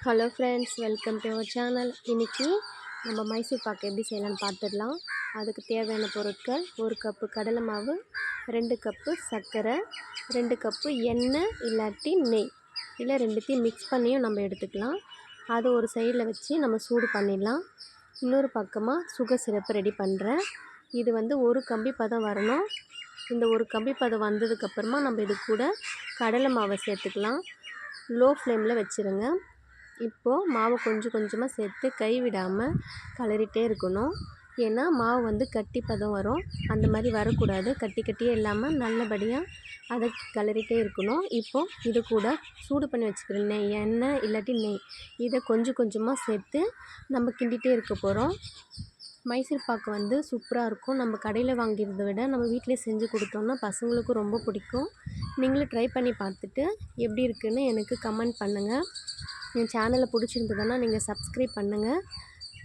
Hello friends, welcome to our channel. இன்றைக்கி நம்ம மைசூர் பாக்கு எப்படி செய்யலான்னு பார்த்துடலாம். அதுக்கு தேவையான பொருட்கள்: 1 கப்பு கடலை மாவு, 2 கப்பு சர்க்கரை, 2 கப்பு எண்ணெய் இல்லாட்டி நெய், இல்லை ரெண்டுத்தையும் மிக்ஸ் பண்ணியும் நம்ம எடுத்துக்கலாம். அதை ஒரு சைடில் வச்சு நம்ம சூடு பண்ணிடலாம். இன்னொரு பக்கமாக சுகர் சிரப்பு ரெடி பண்ணுறேன். இது வந்து ஒரு கம்பி பதம் வரணும். இந்த ஒரு கம்பி பதம் வந்ததுக்கப்புறமா நம்ம இது கூட கடலை மாவை சேர்த்துக்கலாம். லோ ஃப்ளேமில் வச்சுருங்க. இப்போது மாவு கொஞ்சம் கொஞ்சமாக சேர்த்து கைவிடாமல் கிளறிட்டே இருக்கணும். ஏன்னா மாவு வந்து கட்டி பதம் வரும், அந்த மாதிரி வரக்கூடாது. கட்டியே இல்லாமல் நல்லபடியாக அதை கிளறிட்டே இருக்கணும். இப்போது இது கூட சூடு பண்ணி வச்சுக்கிற எண்ணெய் இல்லாட்டி நெய், இதை கொஞ்சம் கொஞ்சமாக சேர்த்து நம்ம கிண்டிகிட்டே இருக்க போகிறோம். மைசூர் பாக்கு வந்து சூப்பராக இருக்கும். நம்ம கடையில் வாங்கிறத விட நம்ம வீட்டிலே செஞ்சு கொடுத்தோம்னா பசங்களுக்கும் ரொம்ப பிடிக்கும். நீங்களும் ட்ரை பண்ணி பார்த்துட்டு எப்படி இருக்குதுன்னு எனக்கு கமெண்ட் பண்ணுங்கள். என் சேனலை பிடிச்சிருந்ததுன்னா நீங்கள் சப்ஸ்கிரைப் பண்ணுங்கள்.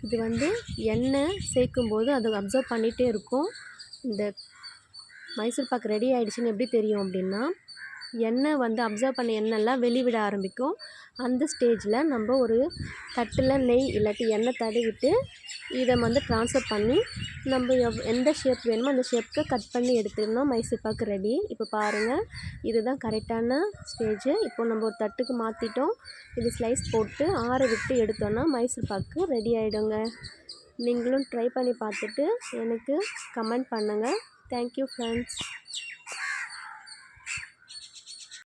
இது வந்து எண்ணெய் சேர்க்கும்போது அது அப்சர்வ் பண்ணிகிட்டே இருக்கும். இந்த மைசூர் பாக்கு ரெடி ஆகிடுச்சின்னு எப்படி தெரியும் அப்படின்னா, எண்ணெய் வந்து அப்சர்வ் பண்ண எண்ணெய்லாம் வெளிவிட ஆரம்பிக்கும். அந்த ஸ்டேஜில் நம்ம ஒரு தட்டில் நெய் இல்லாட்டி எண்ணெய் தடவிட்டு இதை வந்து ட்ரான்ஸ்ஃபர் பண்ணி நம்ம எந்த ஷேப் வேணுமோ அந்த ஷேப்புக்கு கட் பண்ணி எடுத்துக்கணும். மைசூர் பாக்கு ரெடி. இப்போ பாருங்கள், இதுதான் கரெக்டான ஸ்டேஜு. இப்போ நம்ம ஒரு தட்டுக்கு மாற்றிட்டோம். இது ஸ்லைஸ் போட்டு ஆற விட்டு எடுத்தோன்னா மைசூர் பாக்கு ரெடி ஆகிடுங்க. நீங்களும் ட்ரை பண்ணி பார்த்துட்டு எனக்கு கமெண்ட் பண்ணுங்கள். Thank you friends.